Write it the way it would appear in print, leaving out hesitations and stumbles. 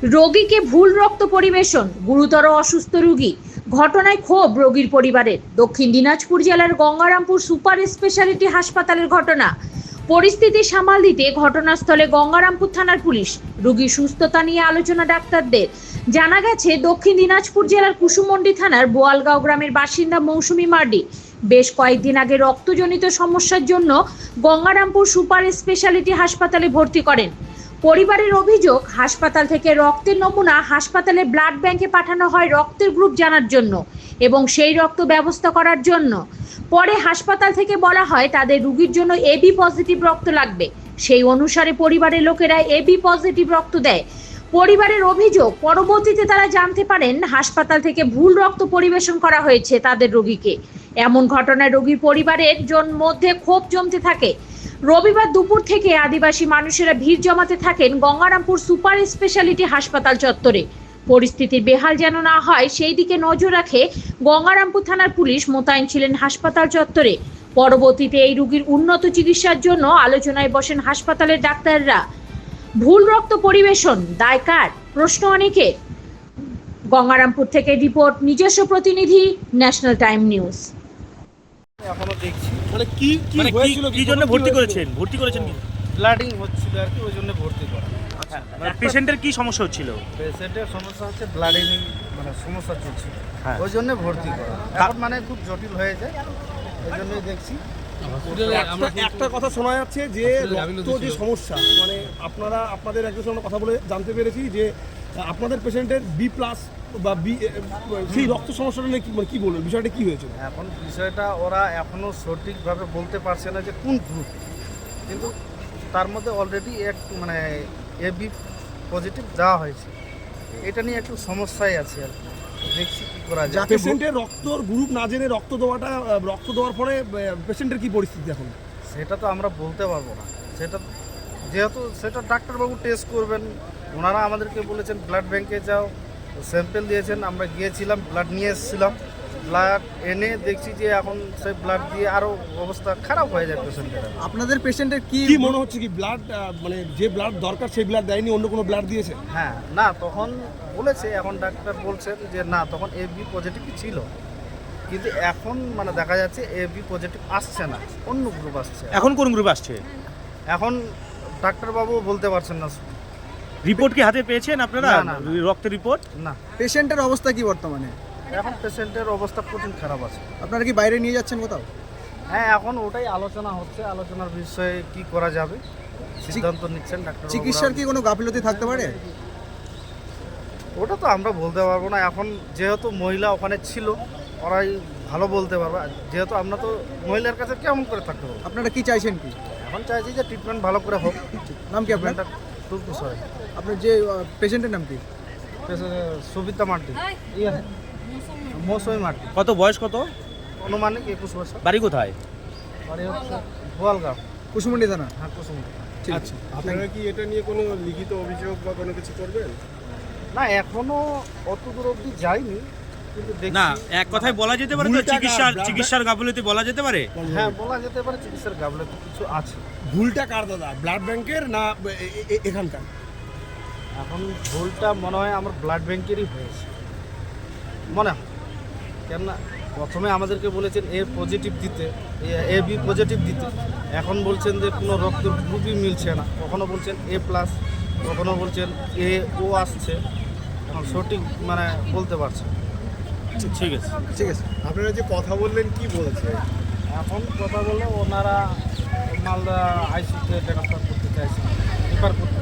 রোগীকে ভুল রক্ত পরিবেশন, গুরুতর অসুস্থ রোগী। ঘটনায় ক্ষোভ রোগীর পরিবারের। দক্ষিণ দিনাজপুর জেলার গঙ্গারামপুর সুপার স্পেশালিটি হাসপাতালের ঘটনা। পরিস্থিতি সামাল দিতে ঘটনাস্থলে গঙ্গারামপুর থানার পুলিশ। রোগীর সুস্থতা নিয়ে আলোচনা ডাক্তারদের। জানা গেছে, দক্ষিণ দিনাজপুর জেলার কুসুমন্ডি থানার বোয়ালগাঁও গ্রামের বাসিন্দা মৌসুমী মার্ডি বেশ কয়েকদিন আগে রক্তজনিত সমস্যার জন্য গঙ্গারামপুর সুপার স্পেশালিটি হাসপাতালে ভর্তি করেন। পরিবারের অভিযোগ, হাসপাতাল থেকে রক্তের নমুনা হাসপাতালে ব্লাড ব্যাংকে পাঠানো হয় রক্তের গ্রুপ জানার জন্য এবং সেই রক্ত ব্যবস্থা করার জন্য। পরে হাসপাতাল থেকে বলা হয় তাদের রোগীর জন্য এবি পজিটিভ রক্ত লাগবে। সেই অনুসারে পরিবারের লোকেরা এবি পজিটিভ রক্ত দেয়। পরিবারের অভিযোগ, পরবর্তীতে তারা জানতে পারেন হাসপাতাল থেকে ভুল রক্ত পরিবেশন করা হয়েছে তাদের রোগীকে। এমন ঘটনায় রোগীর পরিবারের মধ্যে ক্ষোভ জমতে থাকে। রবিবার দুপুর থেকে আদিবাসী মানুষেরা ভিড় জমাতে থাকেন গঙ্গারামপুর সুপার স্পেশালিটি হাসপাতাল চত্বরে। পরিস্থিতির বেহাল যেন না হয় সেই দিকে নজর রাখে গঙ্গারামপুর থানার পুলিশ মোতায়েন ছিলেন হাসপাতাল চত্বরে। পরবর্তীতে এই রোগীর উন্নত চিকিৎসার জন্য আলোচনায় বসেন হাসপাতালের ডাক্তাররা। ভুল রক্ত পরিবেশন দায় কার? প্রশ্ন অনেকের। গঙ্গারামপুর থেকে রিপোর্ট নিজস্ব প্রতিনিধি, ন্যাশনাল টাইম নিউজ। এখনো দেখছি মানে কি কি হয়েছিল, কি জন্য ভর্তি করেছেন কি? ব্লাডিং হচ্ছিল আর কি, ওই জন্য ভর্তি করা। পেশেন্টের কি সমস্যা হচ্ছিল? পেশেন্টের সমস্যা হচ্ছে ব্লাডিং, মানে সমস্যা চলছে, হ্যাঁ। ওই জন্য ভর্তি করা। এখন মানে খুব জটিল হয়ে যায়, ওই জন্যই দেখছি। একটা কথা শোনা যাচ্ছে যে রক্ত যে সমস্যা, মানে আপনাদের একজনের সঙ্গে কথা বলে জানতে পেরেছি যে আপনাদের পেশেন্টের বি প্লাস বা বি, সেই রক্ত সমস্যাটা নিয়ে মানে কি বলবেন, বিষয়টা কি হয়েছিল? এখন বিষয়টা ওরা এখনও সঠিকভাবে বলতে পারছে না যে কোন গ্রুপ, কিন্তু তার মধ্যে অলরেডি এক মানে এবি পজিটিভ দেওয়া হয়েছে। এটা নিয়ে একটু সমস্যায় আছে আর কি, দেখছি কী করা যায়। পেশেন্টের রক্তর গ্রুপ না জেনে রক্ত দেওয়ার পরে পেশেন্টের কি পরিস্থিতি এখন? সেটা তো আমরা বলতে পারবো না, সেটা যেহেতু সেটা ডাক্তারবাবু টেস্ট করবেন। ওনারা আমাদেরকে বলেছেন ব্লাড ব্যাংকে যাও, স্যাম্পেল দিয়েছেন, আমরা গিয়েছিলাম, ব্লাড নিয়ে এসেছিলাম। ব্লাড এনে দেখছি যে এখন সেই ব্লাড দিয়ে আরও অবস্থা খারাপ হয়ে যায় পেশেন্টের। আপনাদের পেশেন্টের কি মনে হচ্ছে কি ব্লাড, মানে যে ব্লাড দরকার সেই ব্লাড দেয়নি, অন্য কোনো ব্লাড দিয়েছে? হ্যাঁ, না তখন বলেছে, এখন ডাক্তার বলছেন যে না, তখন এবি পজিটিভই ছিল, কিন্তু এখন মানে দেখা যাচ্ছে এবি পজিটিভ আসছে না, অন্য গ্রুপ আসছে। এখন কোন গ্রুপ আসছে এখন ডাক্তারবাবু বলতে পারছেন না। রিপোর্ট কি হাতে পেয়েছেন আপনারা? না। রক্তের রিপোর্ট না, পেশেন্টের অবস্থা কি বর্তমানে? এখন পেশেন্টের অবস্থা কঠিন খারাপ আছে। আপনারা কি বাইরে নিয়ে যাচ্ছেন কোথাও? হ্যাঁ, এখন ওটাই আলোচনা হচ্ছে, আলোচনার বিষয়ে কি করা যাবে সিদ্ধান্ত নিচ্ছেন ডাক্তার। চিকিৎসার কি কোনো গাফিলতি থাকতে পারে? ওটা তো আমরা বলতে পারবো না, এখন যেহেতু মহিলা ওখানে ছিল, ওরাই ভালো বলতে পারবে। যেহেতু আমরা তো মহিলার কাছে কেমন করে থাকতে পারবো। আপনারা কি চাইছেন কি? এখন চাইছি যে ট্রিটমেন্ট ভালো করে হোক। নাম কি আপনার? আপনার যে পেশেন্টের নাম কি? সুবিতা মার্টি, মৌসুমী মার্টি। কত বয়স কত? অনুমানিক 21 বছর। বাড়ি কোথায়? বাড়ি হচ্ছে বোয়ালগাঁও। কুসুমন্ডি থানা। হ্যাঁ, কুসুমুন্ডি। আচ্ছা, আপনারা কি এটা নিয়ে কোনো লিখিত অভিযোগ বা কোনো কিছু করবেন? না, এখনো অত দূর অবধি যায়নি, কিন্তু না, দেখছি। এক কথায় বলা যেতে পারে তো, চিকিৎসার গাফিলতি বলা যেতে পারে। হ্যাঁ, বলা যেতে পারে চিকিৎসার গাফিলতি কিছু আছে। ভুলটা কার দাদা, ব্লাড ব্যাংকের না এখানকার? এখন ভুলটা মনে হয় আমার ব্লাড ব্যাংকেরই হয়েছে মনে হয়। কেননা প্রথমে আমাদেরকে বলেছেন এ পজিটিভ দিতে, এ বি পজিটিভ দিতে, এখন বলছেন যে কোনো রক্তের গ্রুপই মিলছে না। কখনো বলছেন এ প্লাস, কখনো বলছেন এ ও আসছে। এখন সঠিক মানে বলতে পারছে। ঠিক আছে। আপনারা যে কথা বললেন কি বলছে? এখন কথা বললে ওনারা মালদা আইসিতে ট্রান্সফার করতে চাইছে, রেফার করতে